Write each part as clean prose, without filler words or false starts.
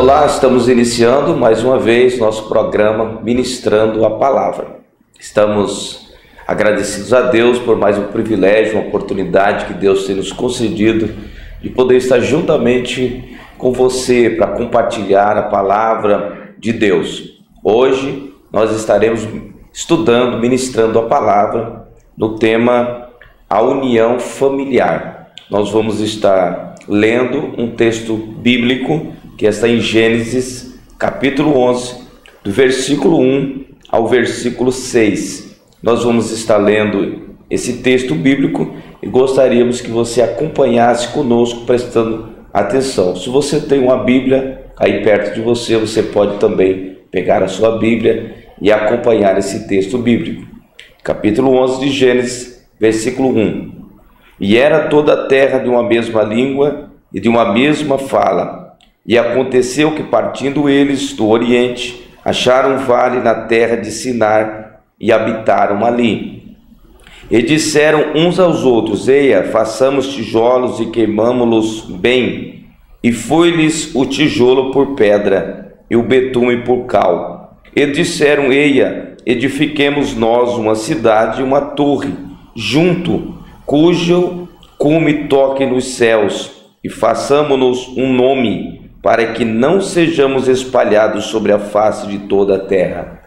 Olá, estamos iniciando mais uma vez nosso programa Ministrando a Palavra. Estamos agradecidos a Deus por mais um privilégio, uma oportunidade que Deus tem nos concedido de poder estar juntamente com você para compartilhar a palavra de Deus. Hoje nós estaremos estudando, ministrando a palavra no tema A União Familiar. Nós vamos estar lendo um texto bíblico que está em Gênesis, capítulo 11, do versículo 1 ao versículo 6. Nós vamos estar lendo esse texto bíblico e gostaríamos que você acompanhasse conosco, prestando atenção. Se você tem uma Bíblia aí perto de você, você pode também pegar a sua Bíblia e acompanhar esse texto bíblico. Capítulo 11 de Gênesis, versículo 1. E era toda a terra de uma mesma língua e de uma mesma fala. E aconteceu que, partindo eles do Oriente, acharam um vale na terra de Sinar e habitaram ali. E disseram uns aos outros: Eia, façamos tijolos e queimamo-los bem. E foi-lhes o tijolo por pedra e o betume por cal. E disseram: Eia, edifiquemos nós uma cidade e uma torre junto, cujo cume toque nos céus, e façamo-nos um nome, para que não sejamos espalhados sobre a face de toda a terra.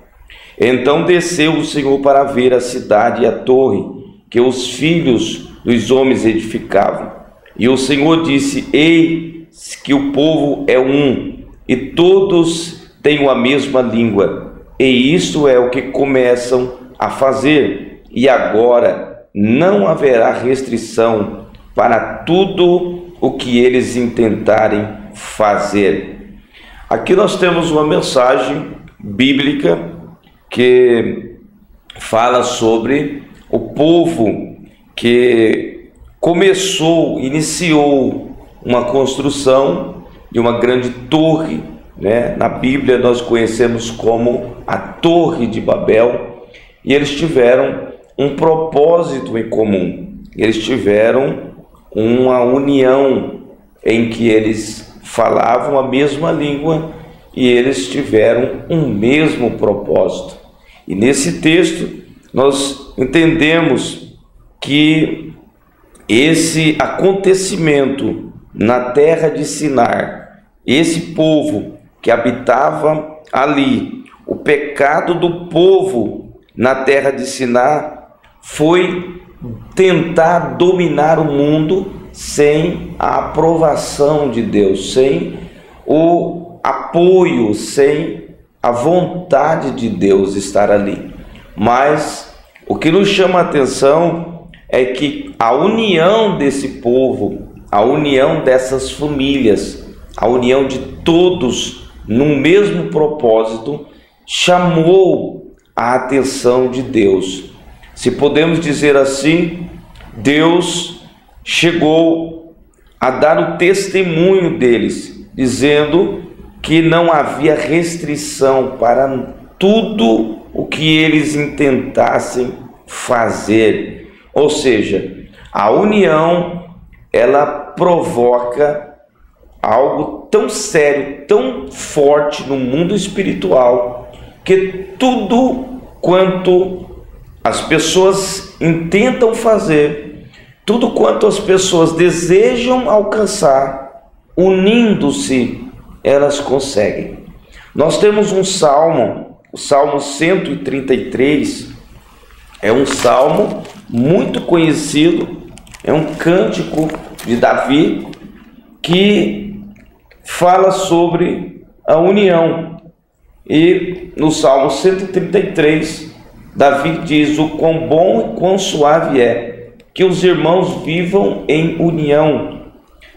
Então desceu o Senhor para ver a cidade e a torre que os filhos dos homens edificavam. E o Senhor disse: Eis que o povo é um, e todos têm a mesma língua, e isto é o que começam a fazer, e agora não haverá restrição para tudo o que eles intentarem fazer. Aqui nós temos uma mensagem bíblica que fala sobre o povo que iniciou uma construção de uma grande torre, né? Na Bíblia nós conhecemos como a Torre de Babel, e eles tiveram um propósito em comum. Eles tiveram uma união em que eles falavam a mesma língua e eles tiveram um mesmo propósito. E nesse texto nós entendemos que esse acontecimento na terra de Sinar, esse povo que habitava ali, o pecado do povo na terra de Sinar foi tentar dominar o mundo sem a aprovação de Deus, sem o apoio, sem a vontade de Deus estar ali. Mas o que nos chama a atenção é que a união desse povo, a união dessas famílias, a união de todos num mesmo propósito, chamou a atenção de Deus. Se podemos dizer assim, Deus chegou a dar o testemunho deles, dizendo que não havia restrição para tudo o que eles intentassem fazer. Ou seja, a união, ela provoca algo tão sério, tão forte no mundo espiritual, que tudo quanto as pessoas intentam fazer, tudo quanto as pessoas desejam alcançar, unindo-se, elas conseguem. Nós temos um salmo, o Salmo 133, é um salmo muito conhecido, é um cântico de Davi, que fala sobre a união. E no Salmo 133, Davi diz: o quão bom e quão suave é que os irmãos vivam em união.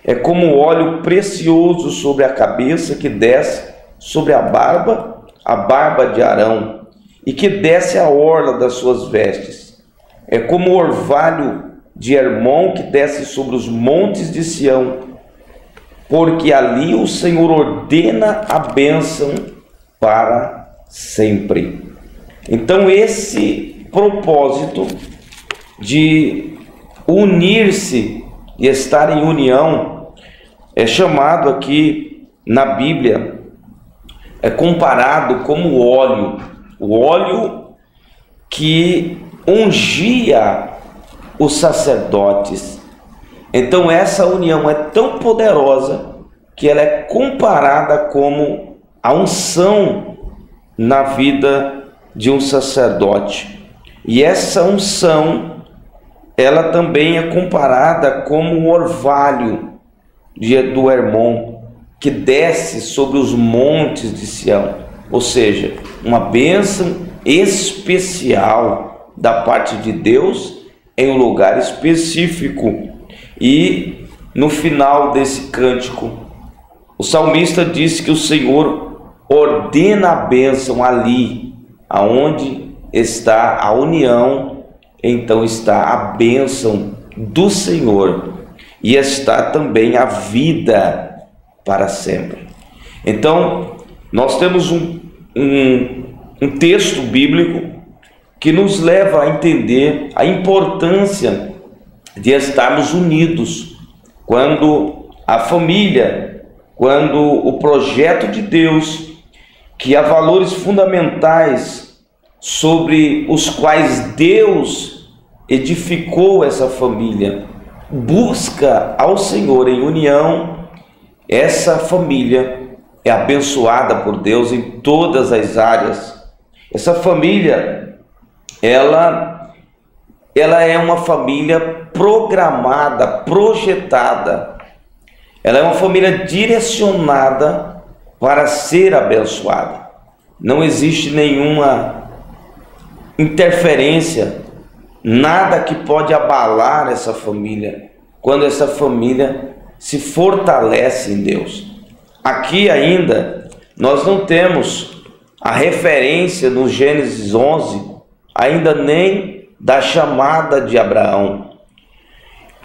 É como óleo precioso sobre a cabeça que desce sobre a barba de Arão, e que desce a orla das suas vestes. É como o orvalho de Hermon que desce sobre os montes de Sião, porque ali o Senhor ordena a bênção para sempre. Então esse propósito de unir-se e estar em união é chamado aqui na Bíblia é comparado como óleo, o óleo que ungia os sacerdotes. Então essa união é tão poderosa que ela é comparada como a unção na vida de um sacerdote. E essa unção, ela também é comparada como o orvalho do Hermon, que desce sobre os montes de Sião, ou seja, uma bênção especial da parte de Deus em um lugar específico. E no final desse cântico, o salmista diz que o Senhor ordena a bênção ali, aonde está a união, então está a bênção do Senhor e está também a vida para sempre. Então, nós temos um texto bíblico que nos leva a entender a importância de estarmos unidos quando a família, quando o projeto de Deus, que há valores fundamentais sobre os quais Deus edificou essa família, busca ao Senhor em união, essa família é abençoada por Deus em todas as áreas. Essa família, ela é uma família programada, projetada. Ela é uma família direcionada para ser abençoada. Não existe nenhuma interferência, nada que pode abalar essa família, quando essa família se fortalece em Deus. Aqui ainda nós não temos a referência no Gênesis 11, ainda nem da chamada de Abraão.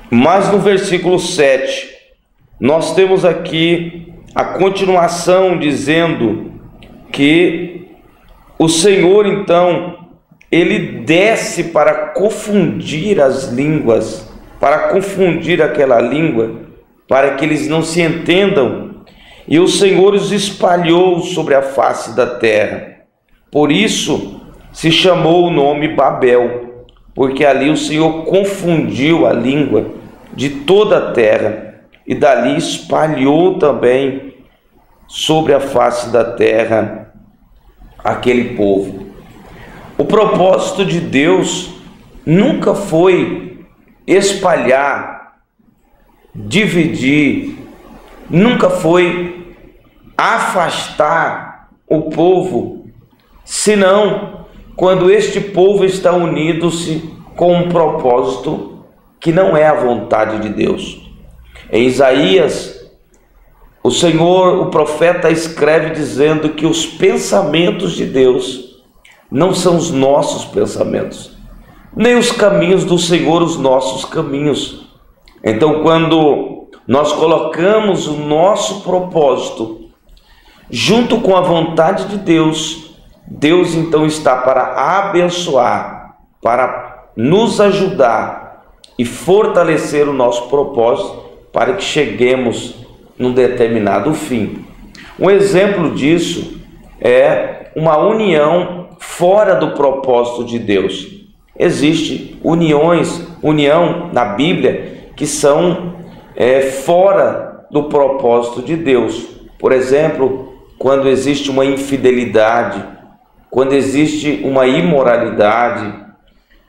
Mas no versículo 7, nós temos aqui a continuação dizendo que o Senhor então, ele desce para confundir as línguas, para confundir aquela língua, para que eles não se entendam, e o Senhor os espalhou sobre a face da terra. Por isso se chamou o nome Babel, porque ali o Senhor confundiu a língua de toda a terra, e dali espalhou também sobre a face da terra aquele povo. O propósito de Deus nunca foi espalhar, dividir, nunca foi afastar o povo, senão quando este povo está unido-se com um propósito que não é a vontade de Deus. Em Isaías, o Senhor, o profeta, escreve dizendo que os pensamentos de Deus não são os nossos pensamentos, nem os caminhos do Senhor os nossos caminhos. Então, quando nós colocamos o nosso propósito junto com a vontade de Deus, Deus então está para abençoar, para nos ajudar e fortalecer o nosso propósito para que cheguemos num determinado fim. Um exemplo disso é uma união fora do propósito de Deus. Existe união na Bíblia que são fora do propósito de Deus. Por exemplo, quando existe uma infidelidade, quando existe uma imoralidade,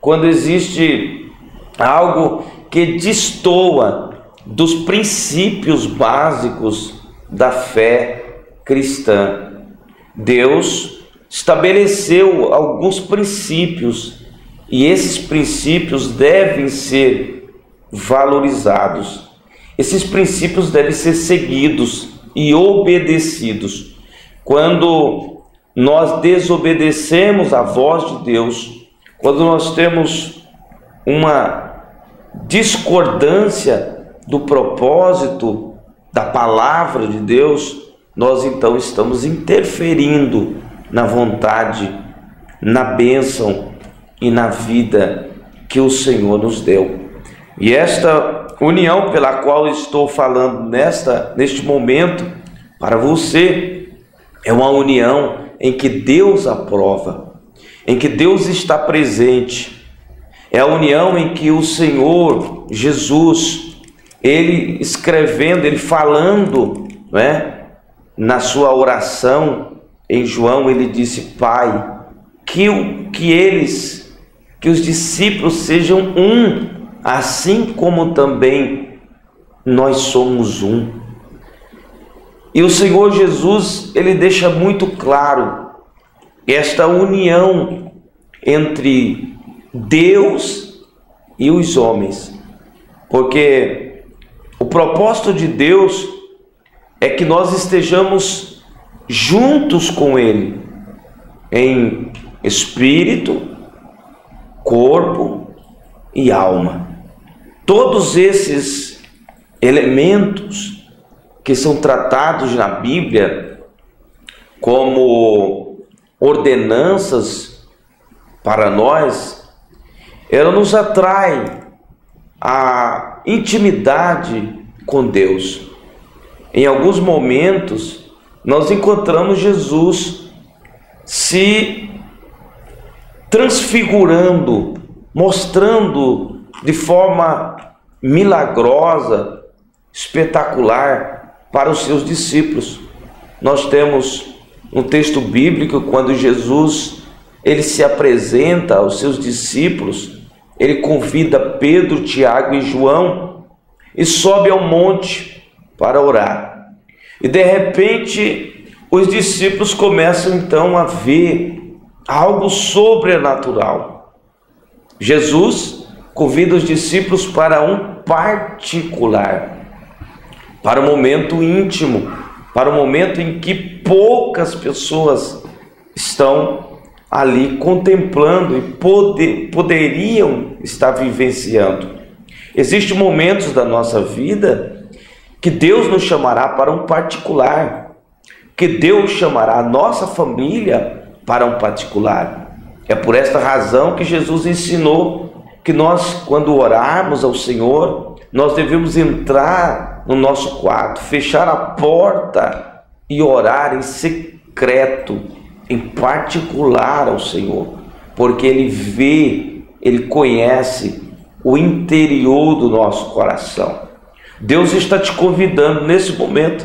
quando existe algo que destoa dos princípios básicos da fé cristã. Deus estabeleceu alguns princípios e esses princípios devem ser valorizados. Esses princípios devem ser seguidos e obedecidos. Quando nós desobedecemos a voz de Deus, quando nós temos uma discordância do propósito da palavra de Deus, nós então estamos interferindo na vontade, na bênção e na vida que o Senhor nos deu. E esta união pela qual estou falando neste momento para você É uma união em que Deus aprova, em que Deus está presente. É a união em que o Senhor Jesus, Ele escrevendo, Ele falando, não é? Na sua oração em João, Ele disse: Pai, que os discípulos sejam um, assim como também nós somos um. E o Senhor Jesus, Ele deixa muito claro esta união entre Deus e os homens, porque o propósito de Deus é que nós estejamos juntos com Ele, em espírito, corpo e alma. Todos esses elementos que são tratados na Bíblia como ordenanças para nós, ela nos atrai à intimidade com Deus. Em alguns momentos, nós encontramos Jesus se transfigurando, mostrando de forma milagrosa, espetacular para os seus discípulos. Nós temos um texto bíblico quando Jesus ele se apresenta aos seus discípulos, ele convida Pedro, Tiago e João e sobe ao monte para orar. E de repente os discípulos começam então a ver algo sobrenatural. Jesus convida os discípulos para um particular, para um momento íntimo, para um momento em que poucas pessoas estão ali contemplando e poderiam estar vivenciando. Existem momentos da nossa vida que Deus nos chamará para um particular, que Deus chamará a nossa família para um particular. É por esta razão que Jesus ensinou que nós, quando orarmos ao Senhor, nós devemos entrar no nosso quarto, fechar a porta e orar em secreto, em particular ao Senhor, porque Ele vê, Ele conhece o interior do nosso coração. Deus está te convidando nesse momento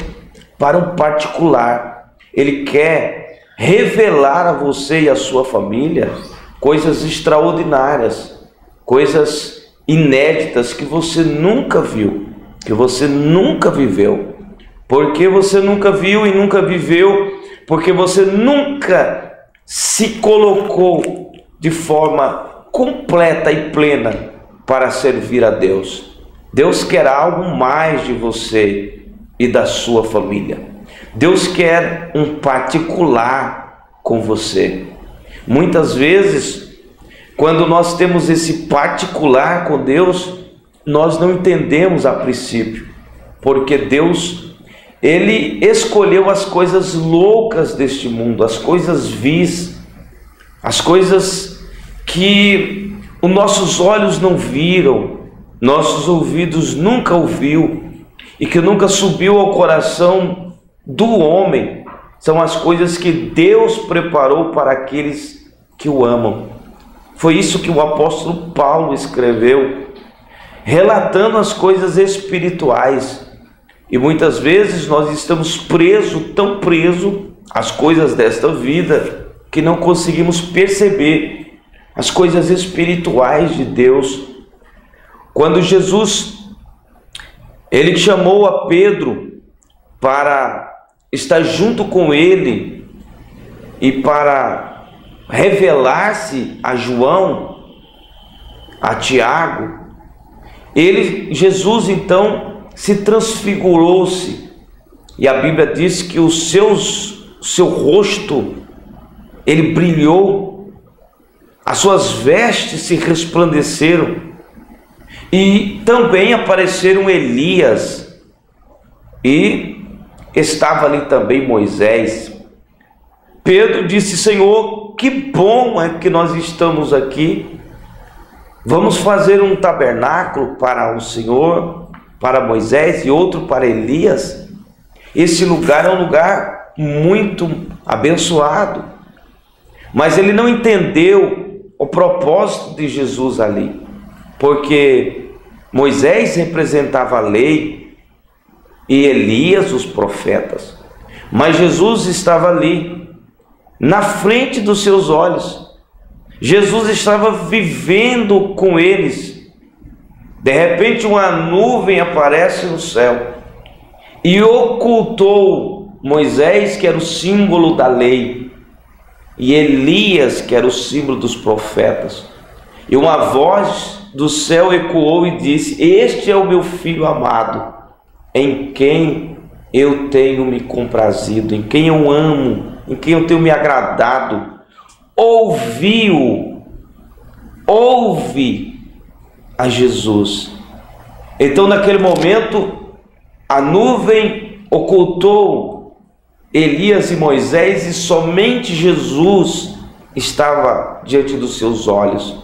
para um particular. Ele quer revelar a você e a sua família coisas extraordinárias, coisas inéditas que você nunca viu, que você nunca viveu. Porque você nunca viu e nunca viveu, porque você nunca se colocou de forma completa e plena para servir a Deus. Deus quer algo mais de você e da sua família. Deus quer um particular com você. Muitas vezes, quando nós temos esse particular com Deus, nós não entendemos a princípio, porque Deus, Ele escolheu as coisas loucas deste mundo, as coisas vis, as coisas que os nossos olhos não viram, nossos ouvidos nunca ouviu e que nunca subiu ao coração do homem. São as coisas que Deus preparou para aqueles que o amam. Foi isso que o apóstolo Paulo escreveu, relatando as coisas espirituais. E muitas vezes nós estamos presos, tão presos às coisas desta vida, que não conseguimos perceber as coisas espirituais de Deus. Quando Jesus, Ele chamou a Pedro para estar junto com Ele e para revelar-se a João, a Tiago, Jesus então se transfigurou-se, e a Bíblia diz que o seu rosto, ele brilhou, as suas vestes se resplandeceram, e também apareceram Elias, e estava ali também Moisés. Pedro disse: Senhor, que bom é que nós estamos aqui. Vamos fazer um tabernáculo para o Senhor, para Moisés, e outro para Elias. Esse lugar é um lugar muito abençoado, mas ele não entendeu o propósito de Jesus ali, porque Moisés representava a lei e Elias os profetas, mas Jesus estava ali, na frente dos seus olhos. Jesus estava vivendo com eles. De repente uma nuvem aparece no céu e ocultou Moisés, que era o símbolo da lei, e Elias, que era o símbolo dos profetas. E uma voz do céu ecoou e disse: este é o meu filho amado, em quem eu tenho me comprazido, em quem eu amo, em quem eu tenho me agradado. Ouve a Jesus. Então, naquele momento, a nuvem ocultou Elias e Moisés, e somente Jesus estava diante dos seus olhos.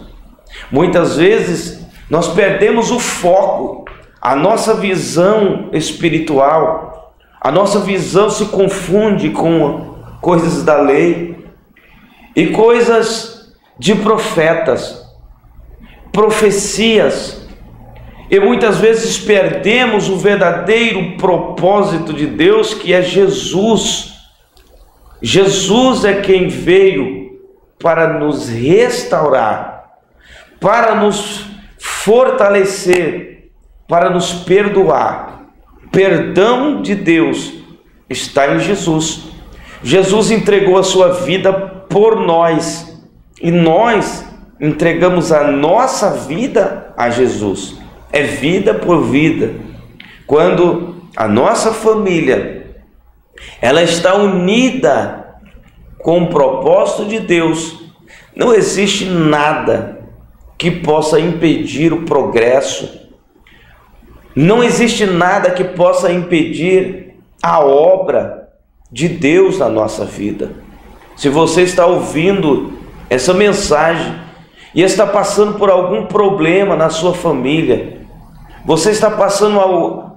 Muitas vezes nós perdemos o foco, a nossa visão espiritual, a nossa visão se confunde com coisas da lei e coisas de profetas, profecias, e muitas vezes perdemos o verdadeiro propósito de Deus, que é Jesus. Jesus é quem veio para nos restaurar, para nos fortalecer, para nos perdoar. Perdão de Deus está em Jesus. Jesus entregou a sua vida por nós e nós entregamos a nossa vida a Jesus. É vida por vida. Quando a nossa família ela está unida com o propósito de Deus, não existe nada que possa impedir o progresso. Não existe nada que possa impedir a obra de Deus na nossa vida. Se você está ouvindo essa mensagem e está passando por algum problema na sua família, você está passando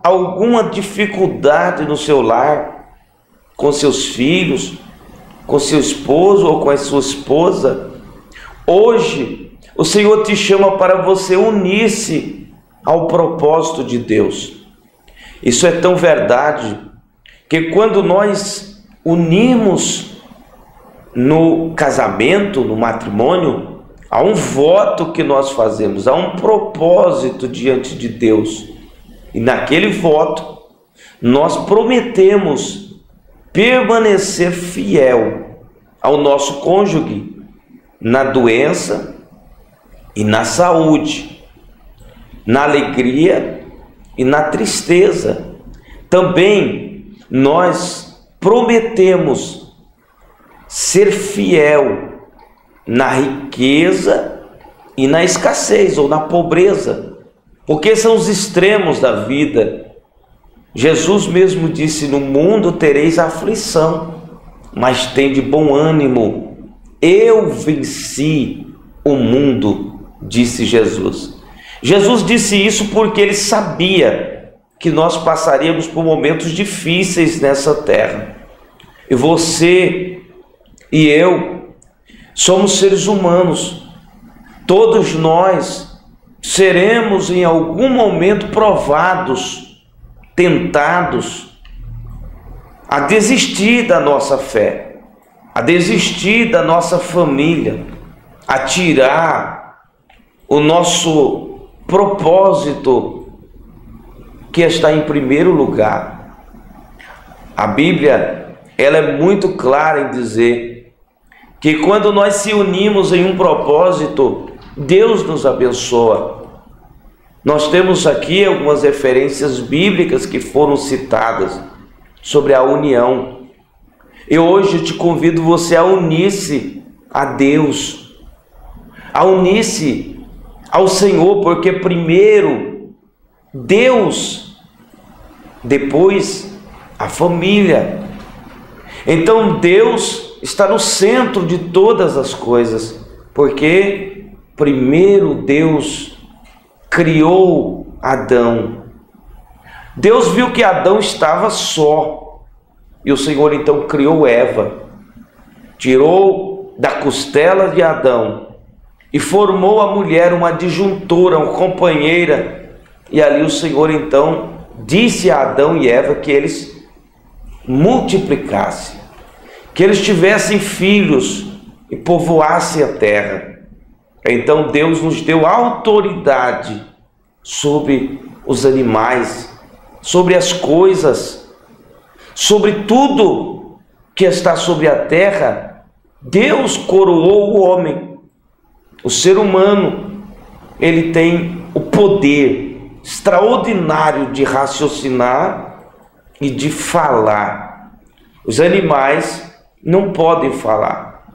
alguma dificuldade no seu lar, com seus filhos, com seu esposo ou com a sua esposa, hoje o Senhor te chama para você unir-se ao propósito de Deus. Isso é tão verdade que quando nós unimos no casamento, no matrimônio, há um voto que nós fazemos, há um propósito diante de Deus. E naquele voto, nós prometemos permanecer fiel ao nosso cônjuge na doença e na saúde, na alegria e na tristeza. Também nós prometemos ser fiel na riqueza e na escassez ou na pobreza, porque são os extremos da vida. Jesus mesmo disse: no mundo tereis aflição, mas tende bom ânimo, eu venci o mundo, disse Jesus. Jesus disse isso porque ele sabia que nós passaríamos por momentos difíceis nessa terra. E você e eu somos seres humanos. Todos nós seremos em algum momento provados, tentados a desistir da nossa fé, a desistir da nossa família, a tirar o nosso propósito que está em primeiro lugar. A Bíblia, ela é muito clara em dizer que quando nós se unimos em um propósito, Deus nos abençoa. Nós temos aqui algumas referências bíblicas que foram citadas sobre a união. E hoje eu te convido você a unir-se a Deus, a unir-se ao Senhor, porque primeiro Deus, depois a família. Então Deus está no centro de todas as coisas, porque primeiro Deus criou Adão. Deus viu que Adão estava só E o Senhor então criou Eva, tirou da costela de Adão e formou a mulher uma adjuntora, uma companheira. E ali o Senhor então disse a Adão e Eva que eles multiplicassem, que eles tivessem filhos e povoassem a terra. Então Deus nos deu autoridade sobre os animais, sobre as coisas, sobre tudo que está sobre a terra. Deus coroou o homem. O ser humano, ele tem o poder extraordinário de raciocinar e de falar. Os animais não podem falar.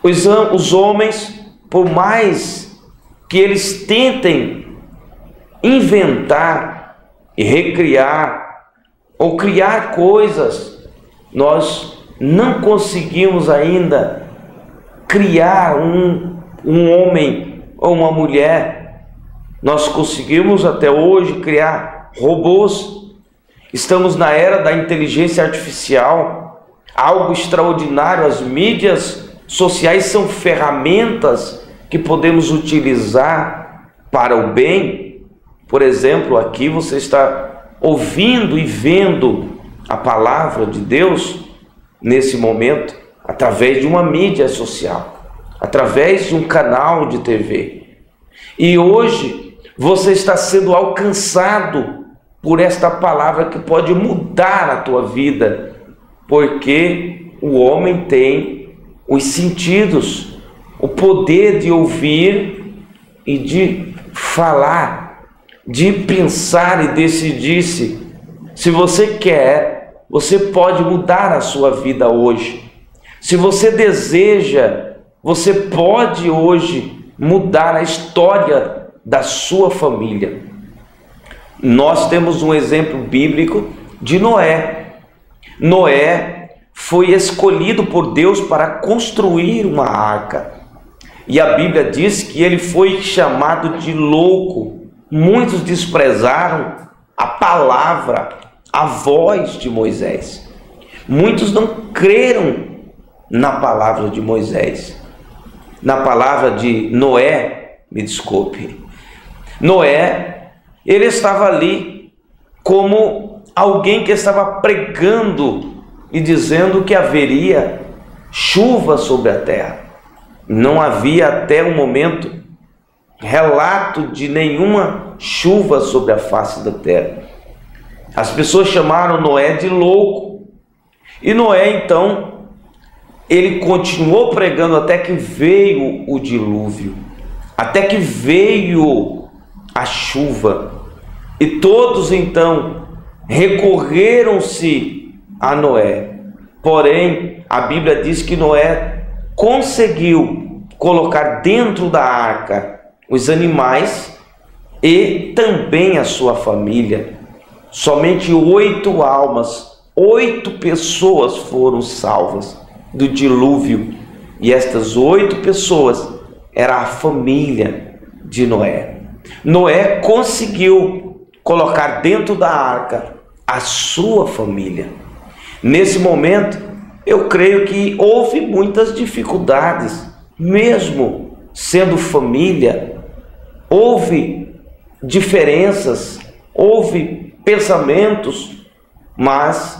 Os homens, por mais que eles tentem inventar e recriar ou criar coisas, nós não conseguimos ainda criar um homem ou uma mulher. Nós conseguimos até hoje criar robôs. Estamos na era da inteligência artificial, algo extraordinário. As mídias sociais são ferramentas que podemos utilizar para o bem. Por exemplo, aqui você está ouvindo e vendo a palavra de Deus nesse momento através de uma mídia social, através de um canal de TV. E hoje você está sendo alcançado por esta palavra que pode mudar a tua vida, porque o homem tem os sentidos, o poder de ouvir e de falar, de pensar e decidir-se. Se você quer, você pode mudar a sua vida hoje. Se você deseja, você pode hoje mudar a história da sua família. Nós temos um exemplo bíblico de Noé. Noé foi escolhido por Deus para construir uma arca. E a Bíblia diz que ele foi chamado de louco. Muitos desprezaram a palavra, a voz de Moisés. Muitos não creram na palavra de Moisés, na palavra de Noé, me desculpe. Noé, ele estava ali como alguém que estava pregando e dizendo que haveria chuva sobre a terra. Não havia até o momento relato de nenhuma chuva sobre a face da terra. As pessoas chamaram Noé de louco. E Noé, então, ele continuou pregando até que veio o dilúvio, até que veio a chuva. E todos, então, recorreram-se a Noé. Porém, a Bíblia diz que Noé conseguiu colocar dentro da arca os animais e também a sua família. Somente 8 almas, 8 pessoas foram salvas do dilúvio. E estas 8 pessoas era a família de Noé. Noé conseguiu colocar dentro da arca a sua família. Nesse momento, eu creio que houve muitas dificuldades, mesmo sendo família. Houve diferenças, houve pensamentos, mas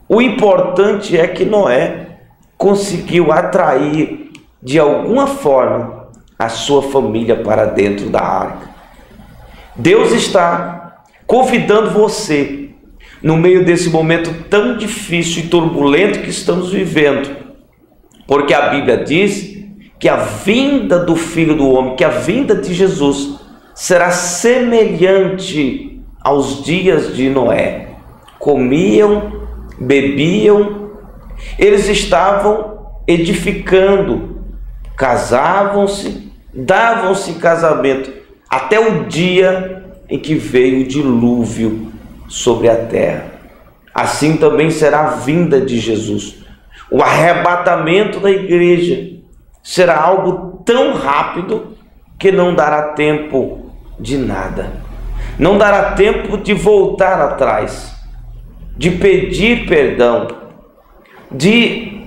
o importante é que Noé conseguiu atrair de alguma forma a sua família para dentro da arca. Deus está convidando você, no meio desse momento tão difícil e turbulento que estamos vivendo, porque a Bíblia diz que a vinda do Filho do Homem, que a vinda de Jesus será semelhante aos dias de Noé. Comiam, bebiam, eles estavam edificando, casavam-se, davam-se em casamento, até o dia em que veio o dilúvio sobre a terra. Assim também será a vinda de Jesus. O arrebatamento da igreja será algo tão rápido que não dará tempo de nada. Não dará tempo de voltar atrás, de pedir perdão, de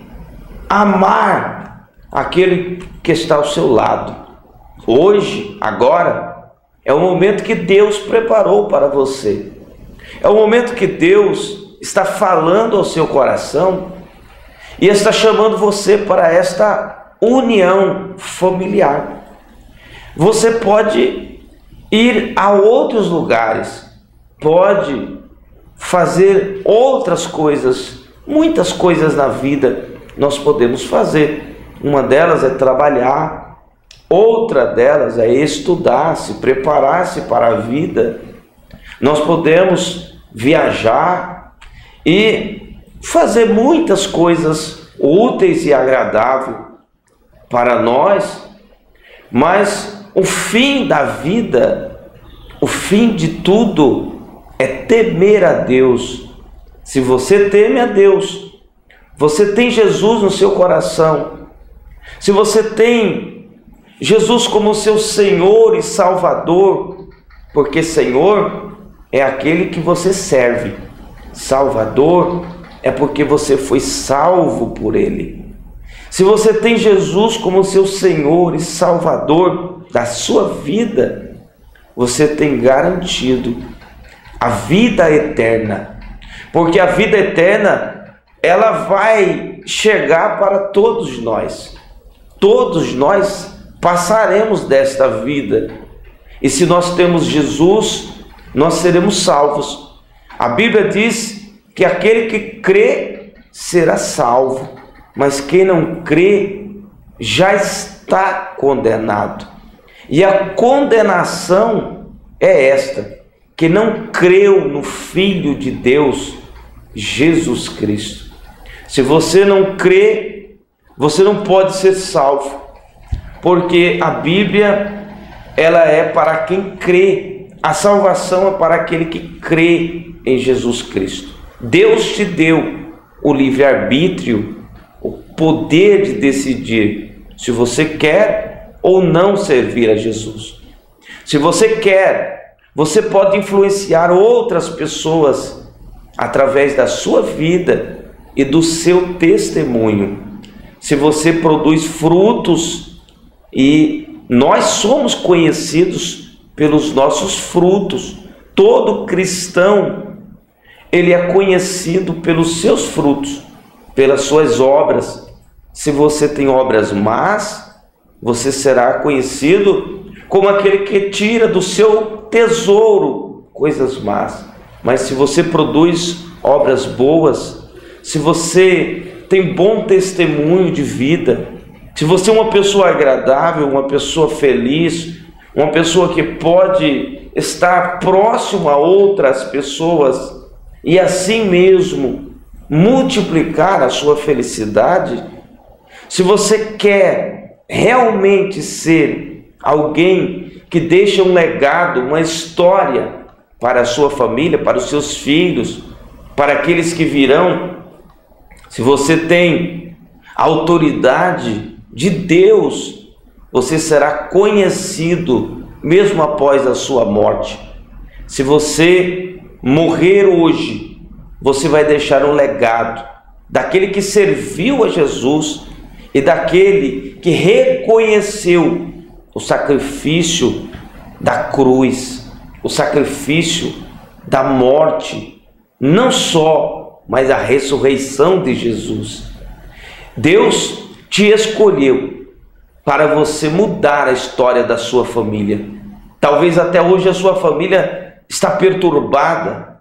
amar aquele que está ao seu lado. Hoje, agora, é o momento que Deus preparou para você. É o momento que Deus está falando ao seu coração e está chamando você para esta união familiar. Você pode ir a outros lugares, pode fazer outras coisas, muitas coisas na vida nós podemos fazer. Uma delas é trabalhar, outra delas é estudar, se preparar-se para a vida. Nós podemos viajar e fazer muitas coisas úteis e agradáveis para nós, mas o fim da vida, o fim de tudo é temer a Deus. Se você teme a Deus, você tem Jesus no seu coração, se você tem Jesus como seu Senhor e Salvador, porque Senhor é aquele que você serve, Salvador é porque você foi salvo por Ele. Se você tem Jesus como seu Senhor e Salvador da sua vida, você tem garantido a vida eterna, porque a vida eterna, ela vai chegar para todos nós. Todos nós passaremos desta vida, e se nós temos Jesus, nós seremos salvos. A Bíblia diz que aquele que crê será salvo, mas quem não crê já está condenado. E a condenação é esta: que não creu no Filho de Deus, Jesus Cristo. Se você não crê, você não pode ser salvo, porque a Bíblia, ela é para quem crê. A salvação é para aquele que crê em Jesus Cristo. Deus te deu o livre-arbítrio, o poder de decidir se você quer ou não servir a Jesus. Se você quer, você pode influenciar outras pessoas através da sua vida e do seu testemunho. Se você produz frutos, e nós somos conhecidos pelos nossos frutos, todo cristão, ele é conhecido pelos seus frutos, pelas suas obras. Se você tem obras más, você será conhecido como aquele que tira do seu tesouro coisas más. Mas se você produz obras boas, se você tem bom testemunho de vida, se você é uma pessoa agradável, uma pessoa feliz, uma pessoa que pode estar próximo a outras pessoas e assim mesmo multiplicar a sua felicidade, se você quer realmente ser alguém que deixa um legado, uma história para a sua família, para os seus filhos, para aqueles que virão, se você tem a autoridade de Deus, você será conhecido mesmo após a sua morte. Se você morrer hoje, você vai deixar um legado daquele que serviu a Jesus e daquele que reconheceu o sacrifício da cruz, o sacrifício da morte, não só, mas a ressurreição de Jesus. Deus te escolheu para você mudar a história da sua família. Talvez até hoje a sua família está perturbada.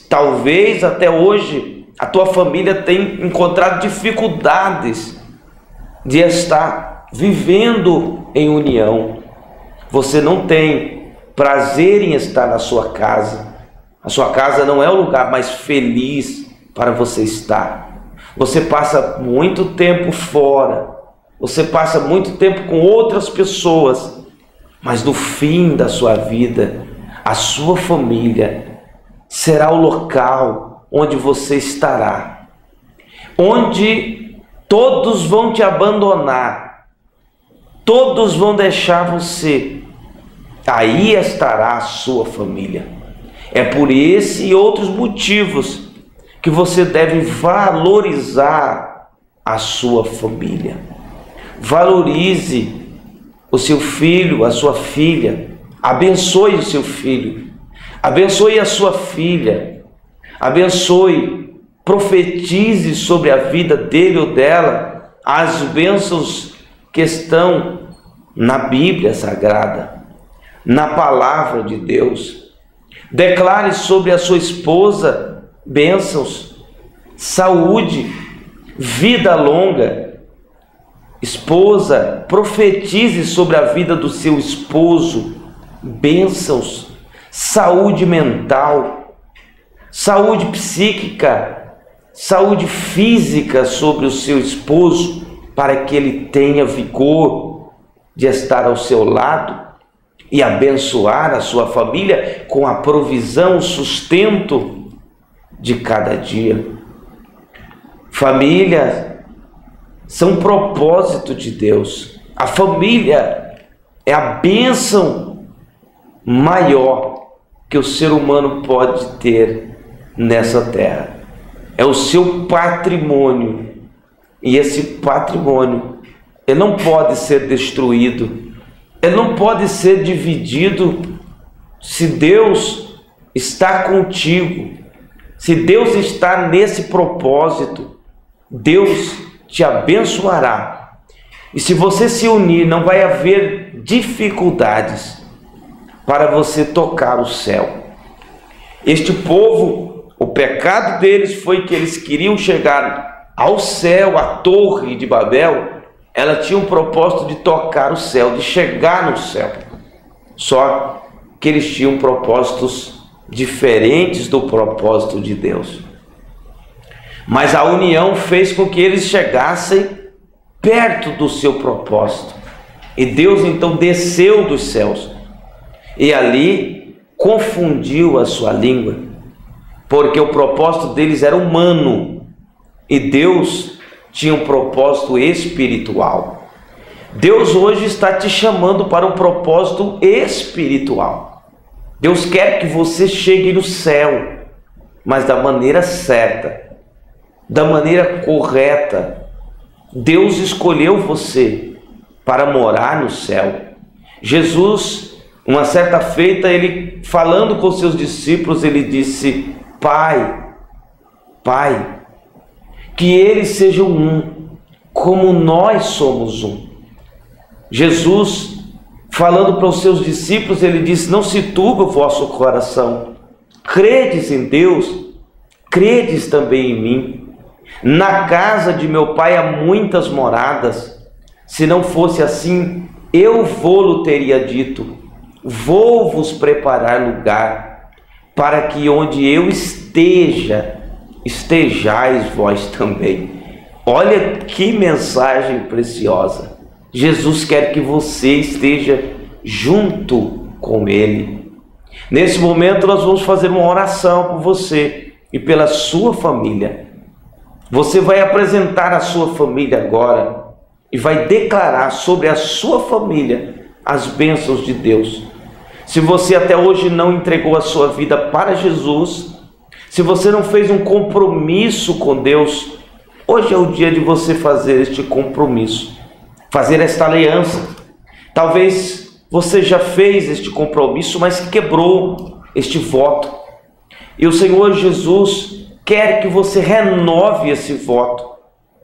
Talvez até hoje a tua família tenha encontrado dificuldades de estar vivendo em união. Você não tem prazer em estar na sua casa. A sua casa não é o lugar mais feliz para você estar. Você passa muito tempo fora, você passa muito tempo com outras pessoas, mas no fim da sua vida, a sua família será o local onde você estará, onde todos vão te abandonar, todos vão deixar você, aí estará a sua família. É por esse e outros motivos que você deve valorizar a sua família. Valorize o seu filho, a sua filha. Abençoe o seu filho. Abençoe a sua filha. Abençoe, profetize sobre a vida dele ou dela as bênçãos que estão na Bíblia Sagrada, na palavra de Deus. Declare sobre a sua esposa bênçãos, saúde, vida longa. Esposa, profetize sobre a vida do seu esposo bênçãos, saúde mental, saúde psíquica, saúde física sobre o seu esposo, para que ele tenha vigor de estar ao seu lado e abençoar a sua família com a provisão, o sustento de cada dia. Família são propósito de Deus. A família é a bênção maior que o ser humano pode ter nessa terra. É o seu patrimônio. E esse patrimônio, ele não pode ser destruído. Ele não pode ser dividido. Se Deus está contigo, se Deus está nesse propósito, Deus te abençoará. E se você se unir, não vai haver dificuldades para você tocar o céu. Este povo, o pecado deles foi que eles queriam chegar ao céu, a Torre de Babel. Ela tinha um propósito de tocar o céu, de chegar no céu. Só que eles tinham propósitos diferentes do propósito de Deus. Mas a união fez com que eles chegassem perto do seu propósito. E Deus então desceu dos céus e ali confundiu a sua língua, porque o propósito deles era humano e Deus tinha um propósito espiritual. Deus hoje está te chamando para um propósito espiritual. Deus quer que você chegue no céu, mas da maneira certa, da maneira correta. Deus escolheu você para morar no céu. Jesus, uma certa feita, ele falando com seus discípulos, ele disse: Pai, que eles sejam um, como nós somos um. Jesus, falando para os seus discípulos, ele disse: não se turbe o vosso coração, credes em Deus, credes também em mim. Na casa de meu Pai há muitas moradas. Se não fosse assim, eu vou-lo teria dito: vou vos preparar lugar, para que onde eu esteja, estejais vós também. Olha que mensagem preciosa. Jesus quer que você esteja junto com Ele. Nesse momento nós vamos fazer uma oração por você e pela sua família. Você vai apresentar a sua família agora e vai declarar sobre a sua família as bênçãos de Deus. Se você até hoje não entregou a sua vida para Jesus, se você não fez um compromisso com Deus, hoje é o dia de você fazer este compromisso, fazer esta aliança. Talvez você já fez este compromisso, mas quebrou este voto. E o Senhor Jesus quer que você renove esse voto,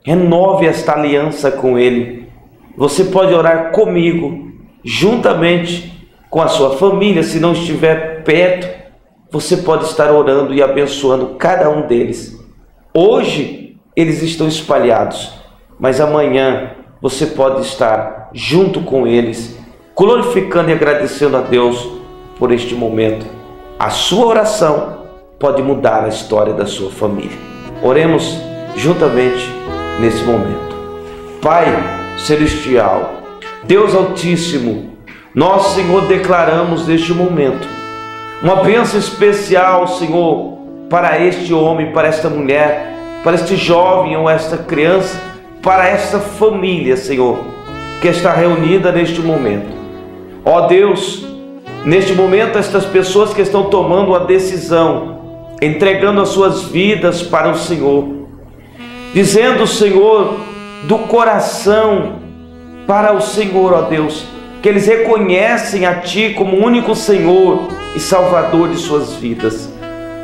renove esta aliança com Ele. Você pode orar comigo, juntamente com a sua família. Se não estiver perto, você pode estar orando e abençoando cada um deles. Hoje eles estão espalhados, mas amanhã você pode estar junto com eles, glorificando e agradecendo a Deus por este momento. A sua oração pode mudar a história da sua família. Oremos juntamente nesse momento. Pai Celestial, Deus Altíssimo, nós, Senhor, declaramos neste momento uma bênção especial, Senhor, para este homem, para esta mulher, para este jovem ou esta criança, para esta família, Senhor, que está reunida neste momento. Ó Deus, neste momento estas pessoas que estão tomando a decisão entregando as suas vidas para o Senhor, dizendo, Senhor, do coração para o Senhor, ó Deus, que eles reconhecem a Ti como único Senhor e Salvador de suas vidas.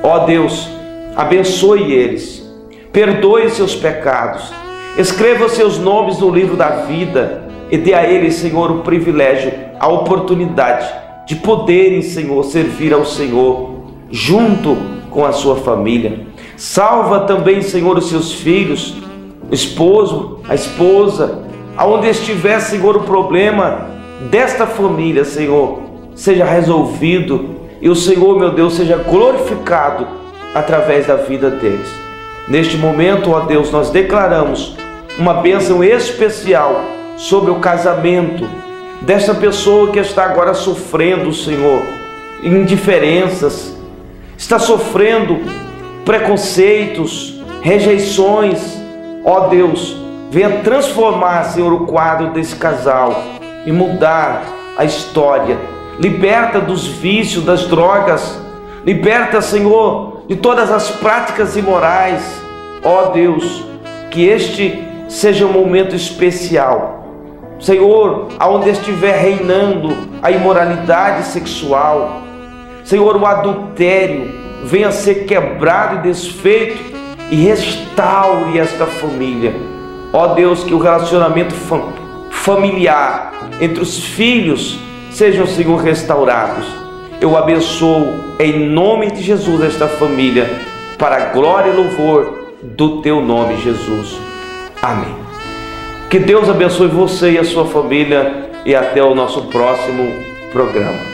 Ó Deus, abençoe eles, perdoe seus pecados, escreva seus nomes no livro da vida e dê a eles, Senhor, o privilégio, a oportunidade de poderem, Senhor, servir ao Senhor junto com a sua família. Salva também, Senhor, os seus filhos, o esposo, a esposa, aonde estiver, Senhor, o problema desta família, Senhor, seja resolvido e o Senhor, meu Deus, seja glorificado através da vida deles. Neste momento, ó Deus, nós declaramos uma bênção especial sobre o casamento desta pessoa que está agora sofrendo, Senhor, indiferenças, está sofrendo preconceitos, rejeições. Ó Deus, venha transformar, Senhor, o quadro desse casal e mudar a história. Liberta dos vícios, das drogas, liberta, Senhor, de todas as práticas imorais. Ó Deus, que este seja um momento especial, Senhor, aonde estiver reinando a imoralidade sexual, Senhor, o adultério venha ser quebrado e desfeito e restaure esta família. Ó Deus, que o relacionamento familiar entre os filhos sejam, Senhor, restaurados. Eu abençoo em nome de Jesus esta família, para a glória e louvor do Teu nome, Jesus. Amém. Que Deus abençoe você e a sua família e até o nosso próximo programa.